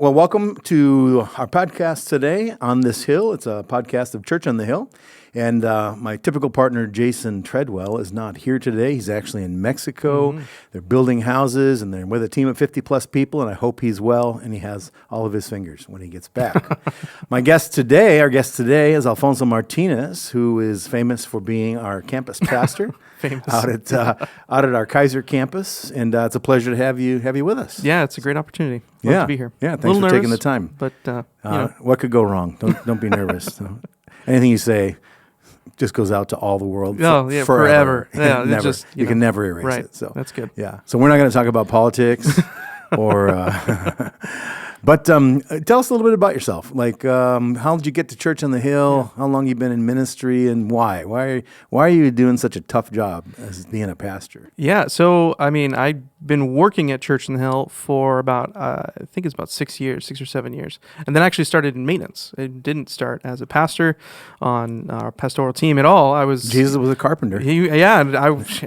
Well, welcome to our podcast today on this hill. It's a podcast of Church on the Hill. And my typical partner, Jason Treadwell, is not here today. He's actually in Mexico. Mm-hmm. They're building houses, and they're with a team of 50-plus people, and I hope he's well, and he has all of his fingers when he gets back. Our guest today is Alfonso Martinez, who is famous for being our campus pastor. out at our Kaiser campus, and it's a pleasure to have you with us. Yeah, it's a great opportunity. Love to be here. Yeah, thanks for taking the time. But what could go wrong? Don't be nervous. Anything you say just goes out to all the world. Forever. Yeah, you can never erase it. So that's good. Yeah. So we're not going to talk about politics or. But tell us a little bit about yourself. Like, how did you get to Church on the Hill? Yeah. How long you been in ministry, and why? Why are you doing such a tough job as being a pastor? Yeah, so I've been working at Church on the Hill for about I think it's about 6 or 7 years, and then actually started in maintenance. I didn't start as a pastor on our pastoral team at all. Jesus was a carpenter. And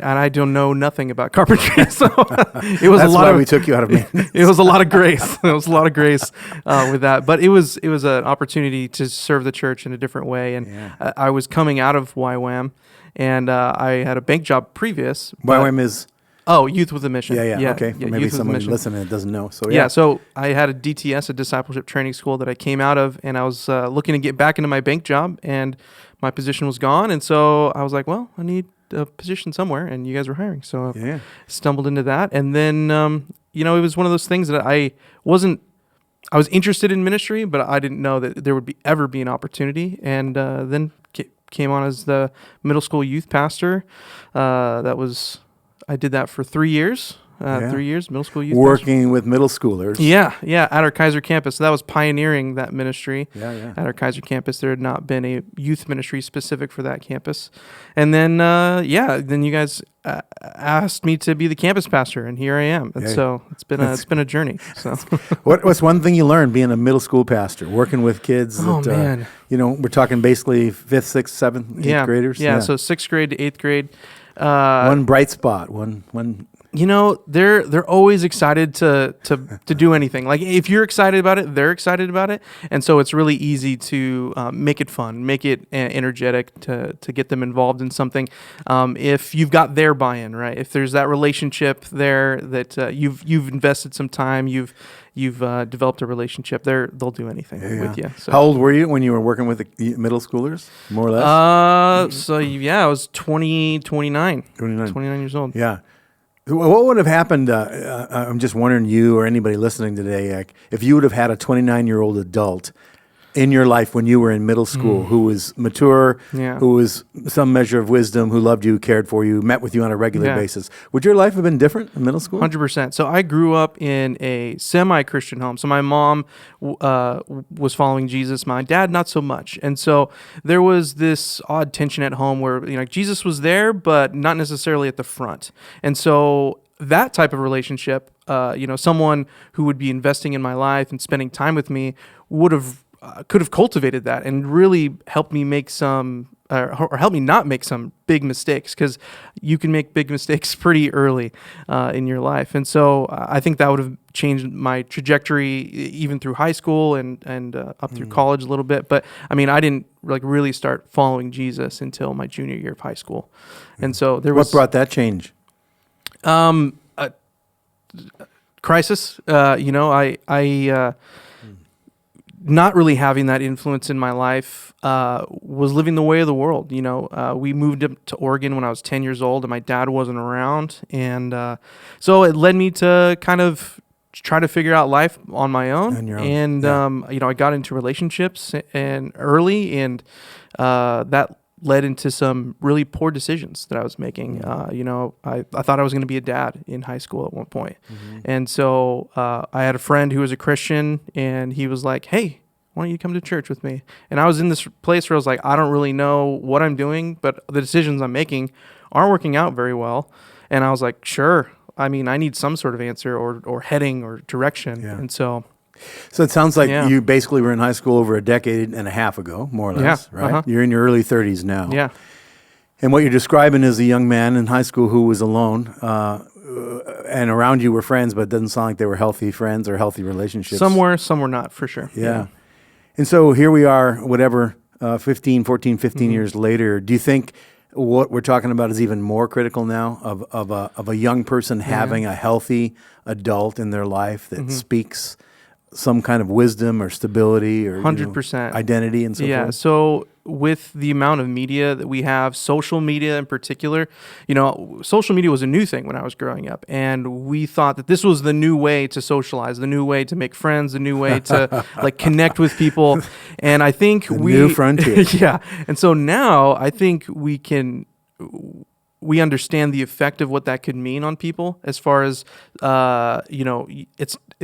I don't know nothing about carpentry, so it was That's why we took you out of maintenance. It was a lot of grace. It was a lot of grace with that, but it was an opportunity to serve the church in a different way, and I was coming out of YWAM, and I had a bank job previous. YWAM is Youth with a Mission. Yeah. Okay, maybe someone listening that doesn't know. So so I had a DTS, a discipleship training school that I came out of, and I was looking to get back into my bank job, and my position was gone, and so I was like, well, I need a position somewhere, and you guys were hiring, so I stumbled into that, and then it was one of those things that I was interested in ministry, but I didn't know that there would ever be an opportunity. And then came on as the middle school youth pastor. I did that for 3 years. 3 years, middle school youth working pastor. With middle schoolers. Yeah, at our Kaiser campus. So that was pioneering that ministry. At our Kaiser campus. There had not been a youth ministry specific for that campus. And then, then you guys asked me to be the campus pastor, and here I am. And so it's been a journey. So what's one thing you learned being a middle school pastor, working with kids? Man. We're talking basically 5th, 6th, 7th, 8th graders. Yeah, so 6th grade to 8th grade. One bright spot, one. They're always excited to do anything. Like, if you're excited about it, they're excited about it, and so it's really easy to make it fun, make it energetic, to get them involved in something. If you've got their buy-in, right? If there's that relationship there that you've invested some time, you've developed a relationship, they'll do anything with you. So. How old were you when you were working with the middle schoolers, more or less? I was 29 years old. Yeah. What would have happened, I'm just wondering, you or anybody listening today, if you would have had a 29-year-old adult in your life when you were in middle school who was mature, who was some measure of wisdom, who loved you, cared for you, met with you on a regular basis, would your life have been different in middle school? 100%. So I grew up in a semi-Christian home. So my mom was following Jesus, my dad not so much. And so there was this odd tension at home where Jesus was there, but not necessarily at the front. And so that type of relationship, someone who would be investing in my life and spending time with me could have cultivated that and really helped me make or help me not make some big mistakes, because you can make big mistakes pretty early in your life. And so I think that would have changed my trajectory even through high school and up through college a little bit. But I didn't really start following Jesus until my junior year of high school. And so What brought that change? Crisis. Not really having that influence in my life, was living the way of the world. We moved up to Oregon when I was 10 years old, and my dad wasn't around. And so it led me to kind of try to figure out life on my own. And I got into relationships early, and that led into some really poor decisions that I was making. I thought I was going to be a dad in high school at one point. And so I had a friend who was a Christian, and he was like, hey, why don't you come to church with me? And I was in this place where I was like, I don't really know what I'm doing, but the decisions I'm making aren't working out very well. And I was like, sure. I need some sort of answer or heading or direction. And so it sounds like you basically were in high school over a decade and a half ago, more or less, right? You're in your early 30s now. Yeah. And what you're describing is a young man in high school who was alone. and around you were friends, but it doesn't sound like they were healthy friends or healthy relationships. Some were not, for sure. Yeah. And so here we are, whatever, 15 years later. Do you think what we're talking about is even more critical now of a young person having a healthy adult in their life that speaks some kind of wisdom or stability or 100% identity and so forth? Yeah. So with the amount of media that we have, social media in particular, social media was a new thing when I was growing up, and we thought that this was the new way to socialize, the new way to make friends, the new way to like connect with people. And I think new frontier. Yeah. And so now I think we understand the effect of what that could mean on people as far as,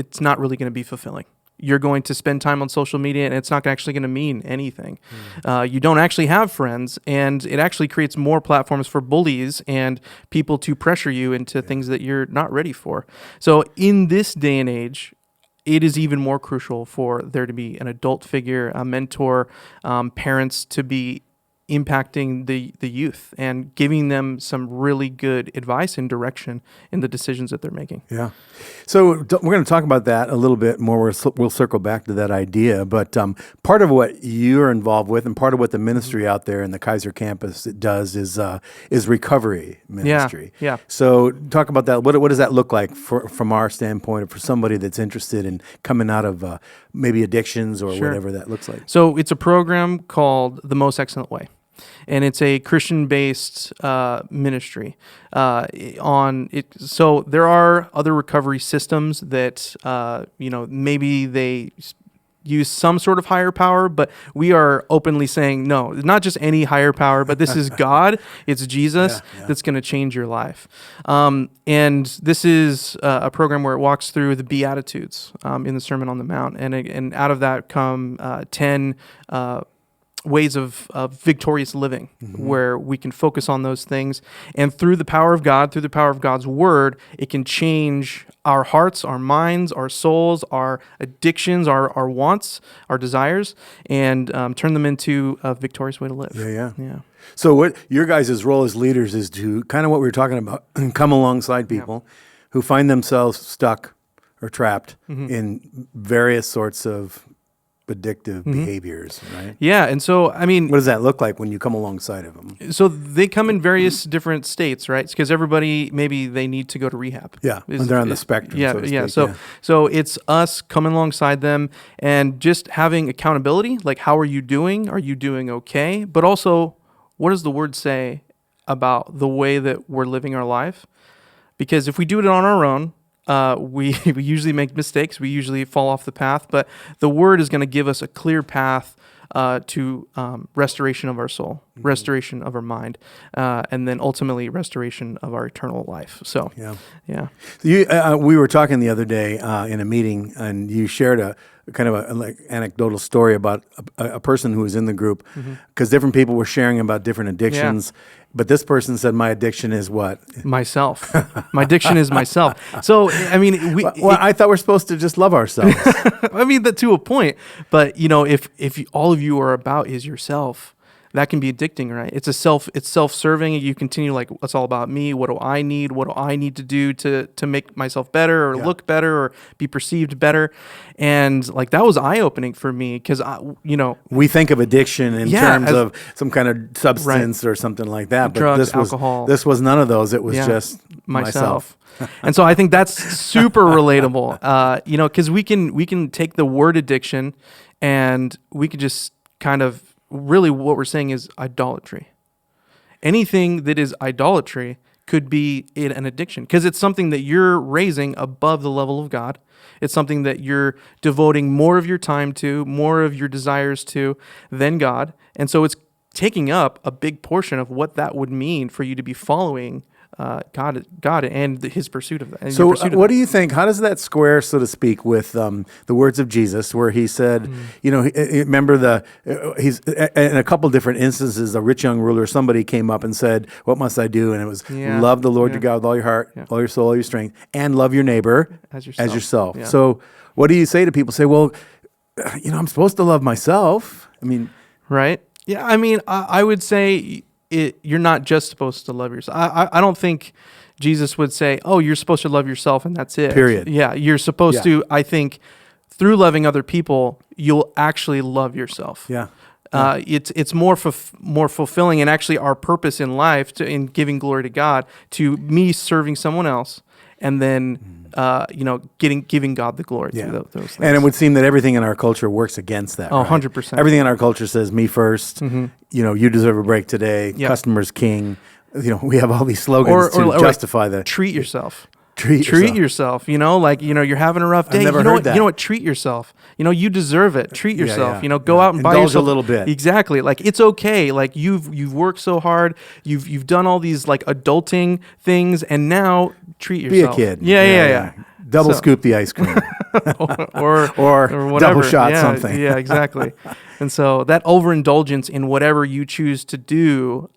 it's not really going to be fulfilling. You're going to spend time on social media and it's not actually going to mean anything. You don't actually have friends, and it actually creates more platforms for bullies and people to pressure you into things that you're not ready for. So in this day and age, it is even more crucial for there to be an adult figure, a mentor, parents to be impacting the youth and giving them some really good advice and direction in the decisions that they're making. Yeah. So we're going to talk about that a little bit more. We'll circle back to that idea. But part of what you're involved with and part of what the ministry out there in the Kaiser campus does is recovery ministry. Yeah. So talk about that. What does that look like from our standpoint, or for somebody that's interested in coming out of maybe addictions or whatever that looks like? So it's a program called The Most Excellent Way. And it's a Christian-based ministry. So there are other recovery systems that maybe they use some sort of higher power, but we are openly saying no, not just any higher power, but this is God. It's Jesus that's going to change your life. And this is a program where it walks through the Beatitudes in the Sermon on the Mount, and out of that come 10. Ways of victorious living, where we can focus on those things, and through the power of God, through the power of God's word, it can change our hearts, our minds, our souls, our addictions, our wants, our desires, and turn them into a victorious way to live. Yeah. So what your guys' role as leaders is to kind of what we were talking about, come alongside people who find themselves stuck or trapped in various sorts of addictive behaviors, right? Yeah, and so, I mean... What does that look like when you come alongside of them? So they come in various different states, right? Because everybody, maybe they need to go to rehab. Yeah, they're on the spectrum, so to speak. So it's us coming alongside them and just having accountability, like how are you doing? Are you doing okay? But also, what does the word say about the way that we're living our life? Because if we do it on our own, we usually make mistakes. We usually fall off the path, but the word is going to give us a clear path to restoration of our soul, restoration of our mind, and then ultimately restoration of our eternal life. So, yeah. We were talking the other day in a meeting, and you shared a kind of a anecdotal story about a person who was in the group, because different people were sharing about different addictions. Yeah. But this person said, my addiction is what? Myself. My addiction is myself. So, I mean... I thought we're supposed to just love ourselves. I mean, that to a point. But, if all of you are about is yourself, that can be addicting, right? It's self-serving. You continue like, it's all about me. What do I need? What do I need to do to make myself better or look better or be perceived better? And like, that was eye-opening for me because, we think of addiction in terms of some kind of substance or something like that. But drugs, alcohol. This was none of those. It was just myself. And so I think that's super relatable, because we can take the word addiction and we could just kind of, really what we're saying is idolatry. Anything that is idolatry could be an addiction because it's something that you're raising above the level of God. It's something that you're devoting more of your time to, more of your desires to than God. And so it's taking up a big portion of what that would mean for you to be following God and his pursuit of that. So what do you think? How does that square, so to speak, with the words of Jesus where he said, remember he's in a couple different instances, a rich young ruler, somebody came up and said, what must I do? And it was love the Lord your God with all your heart, all your soul, all your strength, and love your neighbor as yourself. Yeah. So what do you say to people? Say, well, I'm supposed to love myself. I mean. Right. Yeah. I mean, I would say you're not just supposed to love yourself. I don't think Jesus would say, oh, you're supposed to love yourself and that's it. Period. Yeah, you're supposed to, I think, through loving other people, you'll actually love yourself. Yeah. It's more fulfilling, and actually our purpose in life in giving glory to God, to me serving someone else, and then giving God the glory through those things. And it would seem that everything in our culture works against that. Oh, right? 100%. Everything in our culture says me first. Mm-hmm. You deserve a break today. Yep. Customers king. We have all these slogans to justify the treat yourself. Treat yourself. You're having a rough day. I've never heard that. You know what? Treat yourself. You deserve it. Treat yourself. Yeah. Go out and buy Indulge yourself a little bit. Exactly. Like, it's okay. Like, you've worked so hard. You've done all these like adulting things, and now treat yourself. Be a kid. Yeah. Double scoop the ice cream. or whatever. Double shot something. Yeah, exactly. And so that overindulgence in whatever you choose to do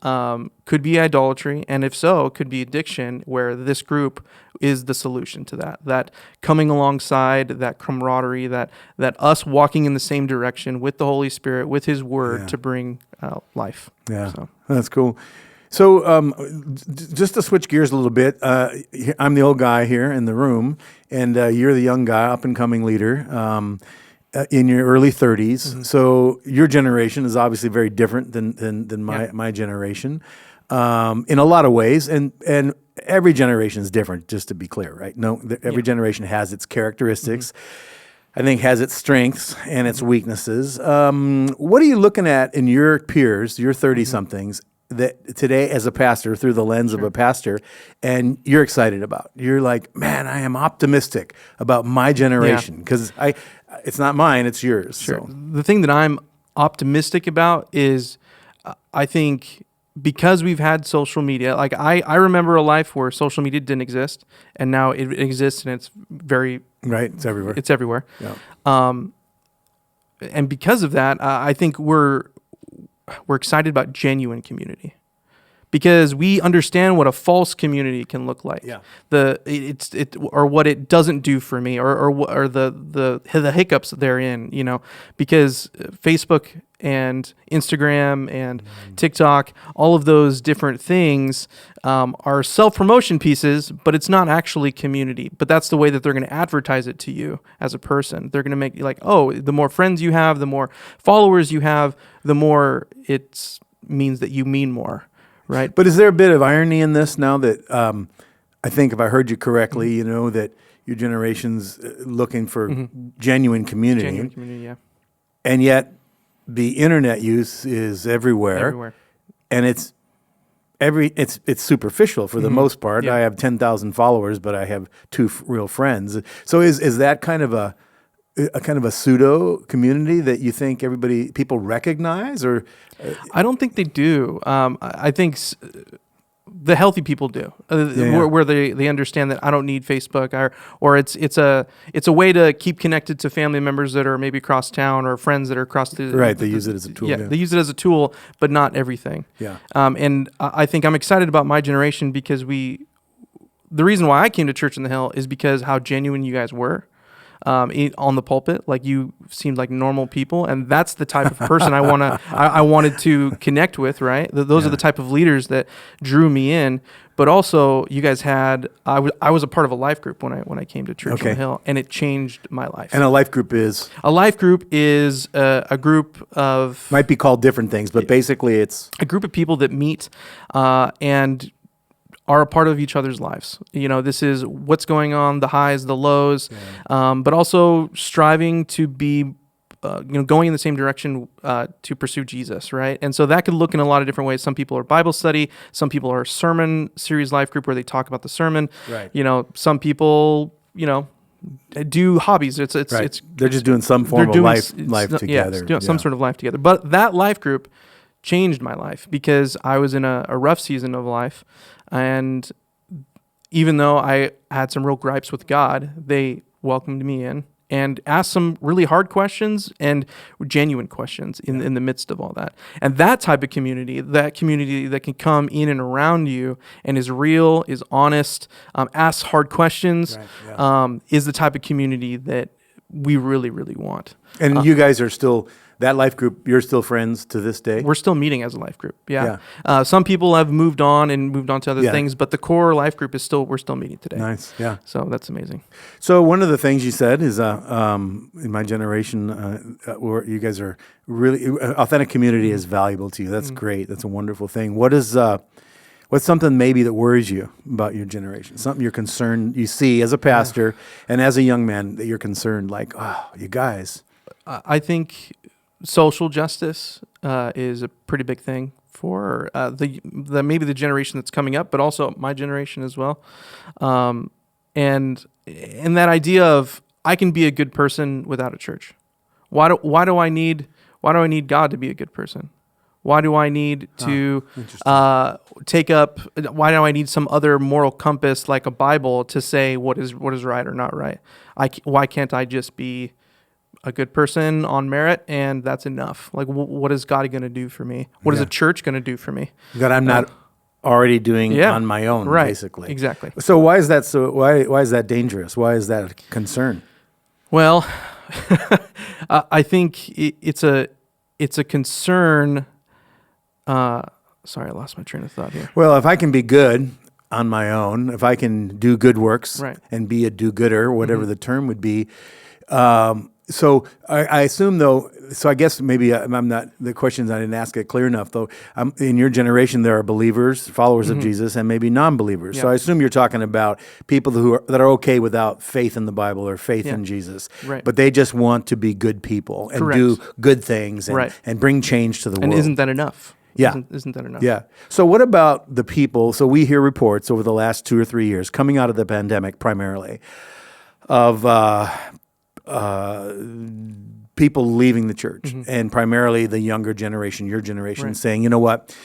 could be idolatry, and if so, could be addiction, where this group is the solution to that. That coming alongside, that camaraderie, that us walking in the same direction with the Holy Spirit, with His Word to bring life. Yeah, so. That's cool. So just to switch gears a little bit, I'm the old guy here in the room, and you're the young guy, up-and-coming leader in your early 30s. Mm-hmm. So your generation is obviously very different than my generation in a lot of ways, and every generation is different, just to be clear, right? Every generation has its characteristics. Mm-hmm. I think has its strengths and its weaknesses. What are you looking at in your peers, your 30-somethings, that today as a pastor, through the lens of a pastor, and you're excited about? You're like, man, I am optimistic about my generation, because it's not mine, it's yours. Sure. So. The thing that I'm optimistic about is, I think, because we've had social media, like I remember a life where social media didn't exist, and now it exists, and it's very... Right, it's everywhere. It's everywhere. Yeah. And because of that, I think we're excited about genuine community, because we understand what a false community can look like. Yeah. Or what it doesn't do for me, or the hiccups therein. Because Facebook and Instagram and TikTok, all of those different things are self-promotion pieces, but it's not actually community. But that's the way that they're going to advertise it to you as a person. They're going to make you like, oh, the more friends you have, the more followers you have, the more it means that you mean more, right? But is there a bit of irony in this now that I think, if I heard you correctly, that your generation's looking for genuine community. Genuine community, yeah. And yet the internet use is everywhere. And it's superficial for the most part. Yeah. I have 10,000 followers, but I have 2 real friends. So is that kind of a pseudo community that you think people recognize, or? I don't think they do. I think the healthy people do, where they understand that I don't need Facebook, or it's a way to keep connected to family members that are maybe across town, or friends that are across the... Right, they use it as a tool. Yeah, they use it as a tool, but not everything. Yeah. And I think I'm excited about my generation, because the reason why I came to Church on the Hill is because how genuine you guys were. On the pulpit, like, you seemed like normal people, and that's the type of person I wanted to connect with, right? Those are the type of leaders that drew me in. But also, you guys I was a part of a life group when I came to Church on the Hill, and it changed my life. And a life group is? A life group is a group of... Might be called different things, but basically it's... a group of people that meet and are a part of each other's lives. This is what's going on, the highs, the lows, but also striving to be, going in the same direction to pursue Jesus, right? And so that could look in a lot of different ways. Some people are Bible study, some people are sermon series life group where they talk about the sermon. Right. Some people, do hobbies. It's they're just doing some form of life together. Yeah, some sort of life together. But that life group changed my life, because I was in a rough season of life. And even though I had some real gripes with God, they welcomed me in and asked some really hard questions and genuine questions in the midst of all that. And that type of community, that can come in and around you and is real, is honest, asks hard questions, is the type of community that we really, really want. And you guys are still, that life group, you're still friends to this day? We're still meeting as a life group. Yeah. Some people have moved on to other things, but the core life group is we're still meeting today. Nice. Yeah. So that's amazing. So one of the things you said is, in my generation, where you guys are really, authentic community is valuable to you. That's great. That's a wonderful thing. What's something maybe that worries you about your generation? Something you're concerned, you see as a pastor and as a young man that you're concerned, like, oh, you guys. I think social justice is a pretty big thing for maybe the generation that's coming up, but also my generation as well. And that idea of I can be a good person without a church. Why do I need God to be a good person? Why do I need to why do I need some other moral compass like a Bible to say what is right or not right? Why can't I just be a good person on merit and that's enough? Like, what is God going to do for me? What is a church going to do for me? That I'm not already doing on my own, basically. Exactly. So why is that why is that dangerous? Why is that a concern? Well, I think it's a concern. Sorry, I lost my train of thought here. Well, if I can be good on my own, if I can do good works and be a do-gooder, whatever the term would be. So I assume, though, so I guess maybe I'm not, the questions I didn't ask it clear enough, though. In your generation, there are believers, followers of Jesus, and maybe non-believers. Yeah. So I assume you're talking about people that are okay without faith in the Bible or faith in Jesus. Right. But they just want to be good people and do good things and bring change to the world. And isn't that enough? Yeah. Isn't that enough? Yeah. So what about the people? So we hear reports over the last 2 or 3 years, coming out of the pandemic primarily, of people leaving the church, and primarily the younger generation, your generation, saying, you know what?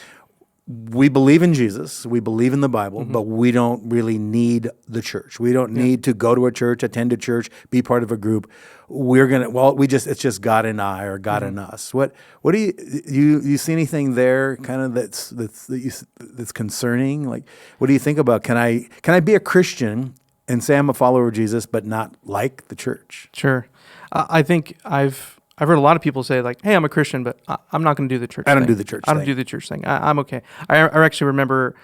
We believe in Jesus, we believe in the Bible, but we don't really need the church. We don't need to go to a church, attend a church, be part of a group. It's just God and I, or God and us. What do you see anything there kind of that's concerning? Like, what do you think about, can I be a Christian and say I'm a follower of Jesus, but not like the church? Sure. I think I've heard a lot of people say, like, hey, I'm a Christian, but I'm not going to do the church thing. I don't do the church thing. I don't do the church thing. I'm okay. I actually remember,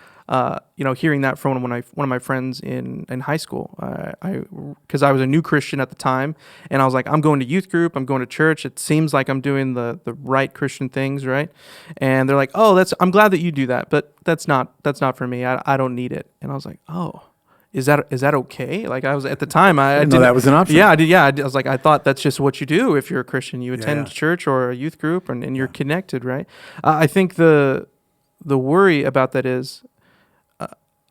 hearing that from one of my friends in high school. Because I was a new Christian at the time, and I was like, I'm going to youth group, I'm going to church. It seems like I'm doing the right Christian things, right? And they're like, oh, I'm glad that you do that, but that's not for me. I don't need it. And I was like, oh. Is that okay? Like, I was at the time, I didn't know that was an option. Yeah, I did. Yeah, I was like, I thought that's just what you do if you're a Christian. You attend church or a youth group, and you're connected, right? I think the worry about that is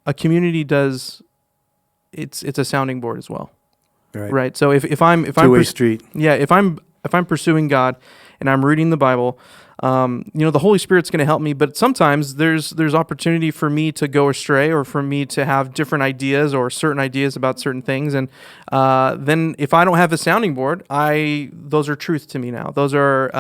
a community does. It's a sounding board as well, right? So if I'm two-way street. Yeah, if I'm pursuing God and I'm reading the Bible. The Holy Spirit's going to help me, but sometimes there's opportunity for me to go astray, or for me to have different ideas or certain ideas about certain things. And then if I don't have a sounding board, those are truth to me now. Those are,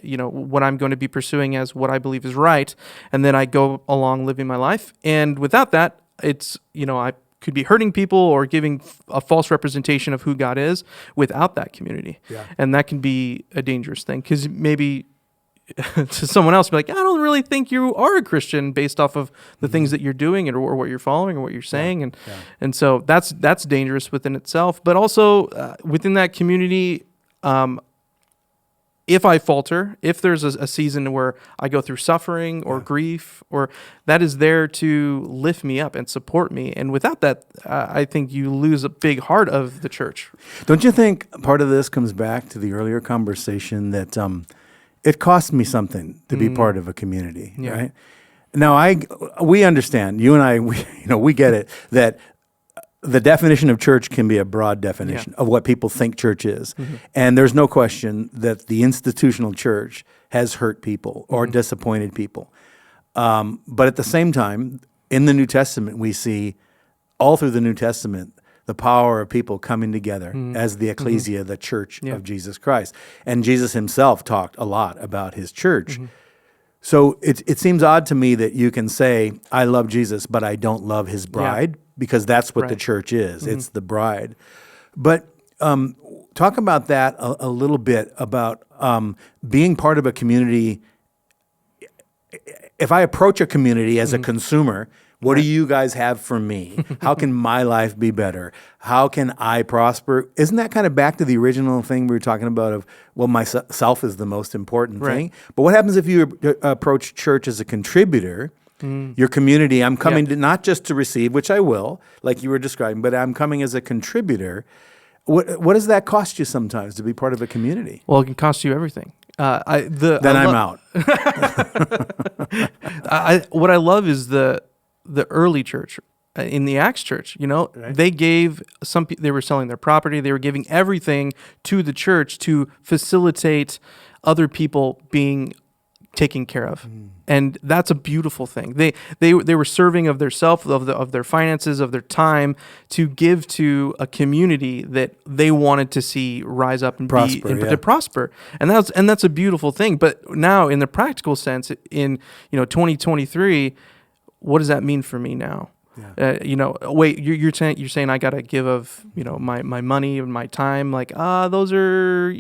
what I'm going to be pursuing as what I believe is right. And then I go along living my life. And without that, it's, I could be hurting people or giving a false representation of who God is without that community. Yeah. And that can be a dangerous thing, because maybe to someone else be like, I don't really think you are a Christian based off of the things that you're doing, or what you're following, or what you're saying. And so that's dangerous within itself. But also within that community, if I falter, if there's a season where I go through suffering or grief, or that is there to lift me up and support me. And without that, I think you lose a big heart of the church. Don't you think part of this comes back to the earlier conversation that it costs me something to be part of a community, right? Now, we understand, you and I, we get it, that the definition of church can be a broad definition of what people think church is. And there's no question that the institutional church has hurt people or disappointed people. But at the same time, in the New Testament, we see all through the New Testament the power of people coming together as the ecclesia, the church of Jesus Christ. And Jesus himself talked a lot about his church. So it seems odd to me that you can say, I love Jesus, but I don't love his bride, because that's what the church is. It's the bride. But talk about that a little bit, about being part of a community. If I approach a community as a consumer, what do you guys have for me? How can my life be better? How can I prosper? Isn't that kind of back to the original thing we were talking about of, well, myself is the most important thing? But what happens if you approach church as a contributor? Your community, I'm coming to not just to receive, which I will, like you were describing, but I'm coming as a contributor. What does that cost you sometimes to be part of a community? Well, it can cost you everything. I'm out. What I love is the early church in the Acts church. They gave they were selling their property. They were giving everything to the church to facilitate other people being taken care of. And that's a beautiful thing. They were serving of their self, of their finances, of their time to give to a community that they wanted to see rise up and to prosper. And that's a beautiful thing. But now, in the practical sense, in 2023, what does that mean for me now? Wait, you're saying I got to give of, my money and my time. Like, those are,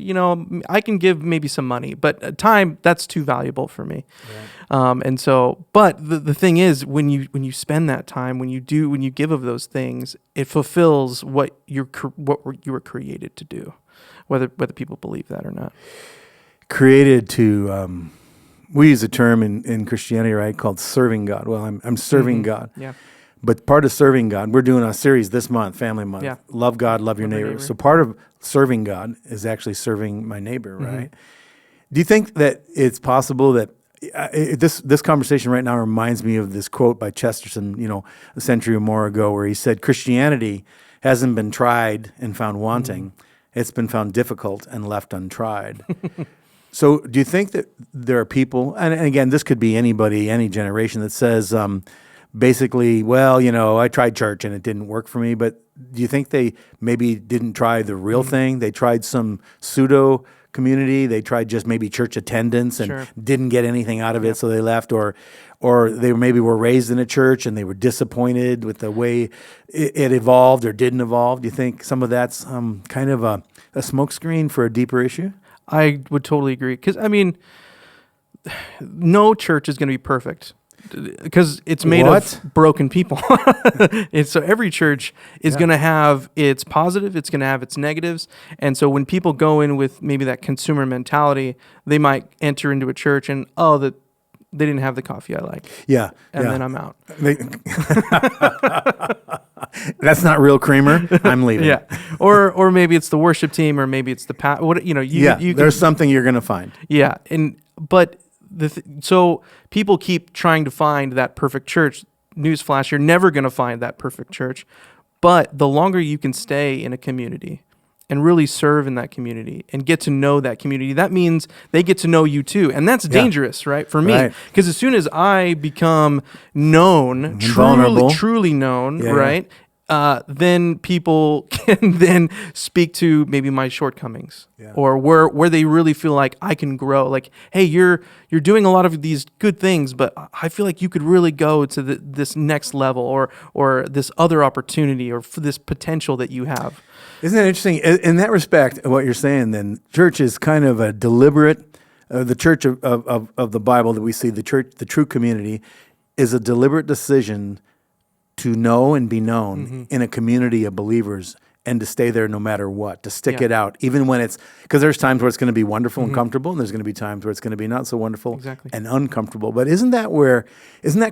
I can give maybe some money, but time, that's too valuable for me. Right. And so, but the thing is, when you spend that time, when you give of those things, it fulfills what you were created to do, whether people believe that or not. Created to, we use a term in Christianity, right, called serving God. Well, I'm serving God. Yeah. But part of serving God, we're doing a series this month, Family Month. Yeah. Love God, love your neighbor. So part of serving God is actually serving my neighbor, right? Do you think that it's possible that this conversation right now reminds me of this quote by Chesterton, a century or more ago, where he said, Christianity hasn't been tried and found wanting. It's been found difficult and left untried. So do you think that there are people, and again, this could be anybody, any generation, that says, basically, well, I tried church and it didn't work for me, but do you think they maybe didn't try the real thing? They tried some pseudo community. They tried just maybe church attendance and didn't get anything out of it, so they left, or they maybe were raised in a church and they were disappointed with the way it evolved or didn't evolve. Do you think some of that's kind of a smokescreen for a deeper issue? I would totally agree, because no church is going to be perfect, because it's made of broken people. So every church is going to have its positive, it's going to have its negatives. And so when people go in with maybe that consumer mentality, they might enter into a church and, they didn't have the coffee I like. Yeah. And then I'm out. That's not real creamer. I'm leaving. Yeah. Or maybe it's the worship team, or maybe it's the there's something you're going to find. Yeah. But so people keep trying to find that perfect church. Newsflash, you're never going to find that perfect church. But the longer you can stay in a community and really serve in that community and get to know that community, that means they get to know you too. And that's dangerous, right? For me, because as soon as I become known, truly known, right? Then people can then speak to maybe my shortcomings, or where they really feel like I can grow. Like, hey, you're doing a lot of these good things, but I feel like you could really go to this next level, or this other opportunity, or for this potential that you have. Isn't that interesting? In that respect, what you're saying, then, church is kind of a deliberate. The church of the Bible that we see, the church, the true community, is a deliberate decision to know and be known in a community of believers, and to stay there no matter what, to stick it out, even when it's, because there's times where it's going to be wonderful and comfortable, and there's going to be times where it's going to be not so wonderful and uncomfortable. But isn't that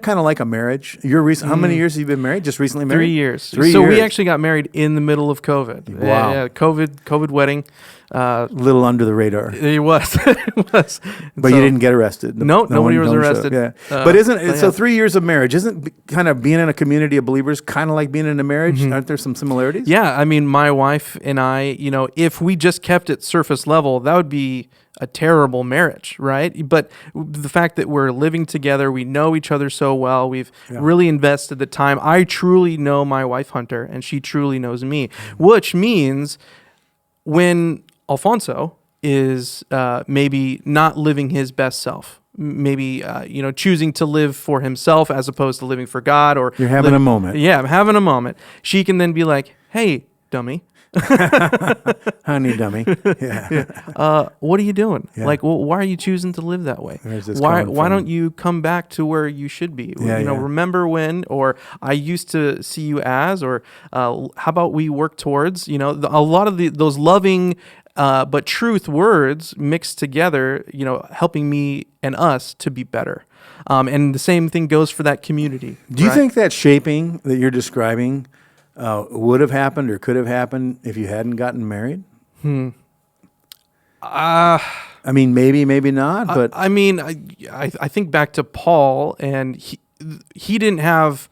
kind of like a marriage? How many years have you been married? Just recently married? 3 years. So we actually got married in the middle of COVID. Wow. Yeah, COVID wedding. Little under the radar. It was. But you didn't get arrested. Nobody was arrested. Yeah. But so 3 years of marriage, isn't kind of being in a community of believers kind of like being in a marriage? Aren't there some similarities? Yeah. I mean, my wife and I, if we just kept it surface level, that would be a terrible marriage, right? But the fact that we're living together, we know each other so well, we've really invested the time. I truly know my wife, Hunter, and she truly knows me, which means when Alfonso is maybe not living his best self, maybe choosing to live for himself as opposed to living for God, or you're having a moment. Yeah, I'm having a moment. She can then be like, "Hey, dummy, Honey dummy. Yeah. What are you doing? Yeah. Like, well, why are you choosing to live that way? Where's this Why coming from? don't you come back to where you should be? Yeah, you know, yeah. remember when, or I used to see you as, or how about we work towards, you know, a lot of those loving but truth words mixed together, you know, helping me and us to be better. And the same thing goes for that community. Do you right? think that shaping that you're describing would have happened or could have happened if you hadn't gotten married? I mean, maybe not, but I mean, I think back to Paul, and he didn't have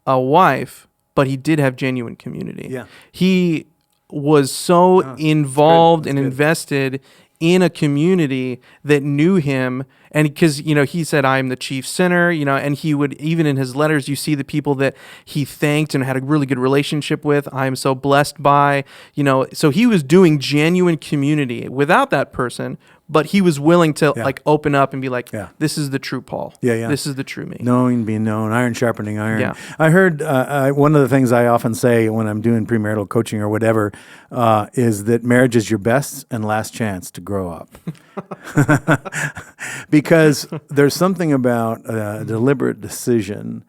a wife, but he did have genuine community. Yeah. He was so involved and That's good. invested in a community that knew him. And because, you know, he said, I'm the chief sinner, you know, and he would, even in his letters, you see the people that he thanked and had a really good relationship with. I'm so blessed by, you know, so he was doing genuine community without that person, but he was willing to like open up and be like, this is the true Paul. Yeah. This is the true me. Knowing, being known, iron sharpening iron. Yeah. I heard one of the things I often say when I'm doing premarital coaching or whatever is that marriage is your best and last chance to grow up. Because there's something about a deliberate decision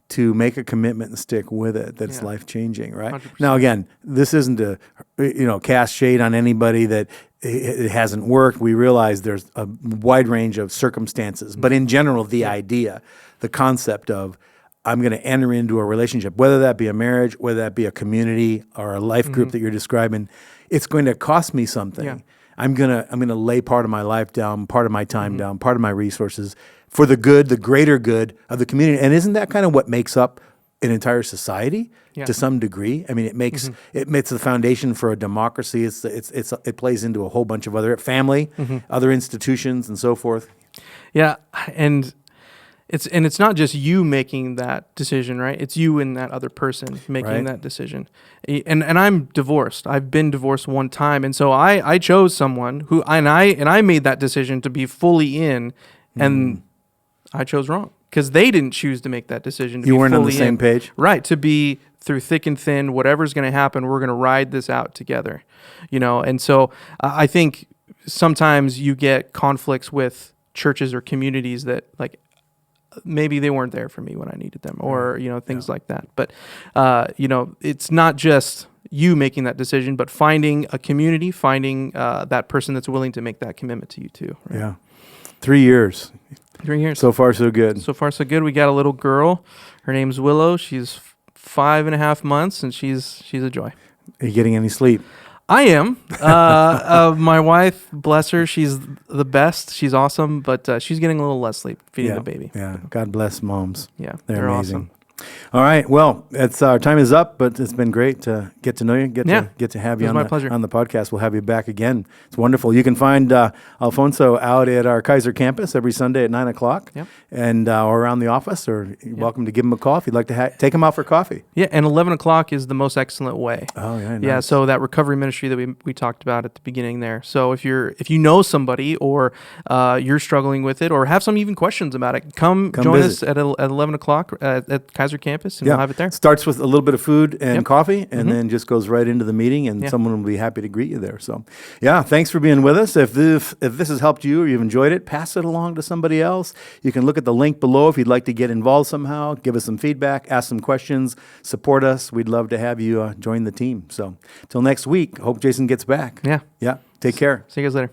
to make a commitment and stick with it that's life-changing, right? 100%. Now, again, this isn't to cast shade on anybody that it hasn't worked. We realize there's a wide range of circumstances. But in general, the idea, the concept of I'm going to enter into a relationship, whether that be a marriage, whether that be a community or a life group that you're describing, it's going to cost me something. Yeah. I'm gonna lay part of my life down, part of my time down, part of my resources for the good, the greater good of the community. And isn't that kind of what makes up an entire society to some degree? I mean, it makes the foundation for a democracy. It plays into a whole bunch of other family, other institutions, and so forth. Yeah, and it's not just you making that decision, right? It's you and that other person making that decision. And I'm divorced. I've been divorced one time, and so I chose someone who and I made that decision to be fully in, and I chose wrong because they didn't choose to make that decision. To You be weren't on the fully same in. page? Right? To be through thick and thin, whatever's going to happen, we're going to ride this out together, you know. And so I think sometimes you get conflicts with churches or communities that like. Maybe they weren't there for me when I needed them, or things like that. But it's not just you making that decision, but finding a community, finding that person that's willing to make that commitment to you too. Right? Yeah, 3 years. 3 years. So far, so good. So far, so good. We got a little girl. Her name's Willow. She's 5.5 months, and she's a joy. Are you getting any sleep? I am. My wife, bless her, she's the best. She's awesome, but she's getting a little less sleep feeding the baby. Yeah. God bless moms. Yeah, They're amazing. awesome. All right. Well, our time is up, but it's been great to get to know you, get to have you It was my pleasure. on the podcast. We'll have you back again. It's wonderful. You can find Alfonso out at our Kaiser campus every Sunday at 9:00, and or around the office. Or you're welcome to give him a call if you'd like to take him out for coffee. Yeah, and 11:00 is the most excellent way. Oh yeah, nice. Yeah. So that recovery ministry that we talked about at the beginning there. So if you know somebody or you're struggling with it or have some even questions about it, come join visit. us at 11:00 at Kaiser campus, and we'll have it there. Starts with a little bit of food and coffee, and then just goes right into the meeting, and someone will be happy to greet you there. So, thanks for being with us. If this has helped you or you've enjoyed it, pass it along to somebody else. You can look at the link below if you'd like to get involved somehow, give us some feedback, ask some questions, support us. We'd love to have you join the team. So, till next week, hope Jason gets back. Yeah. Yeah. Take care. See you guys later.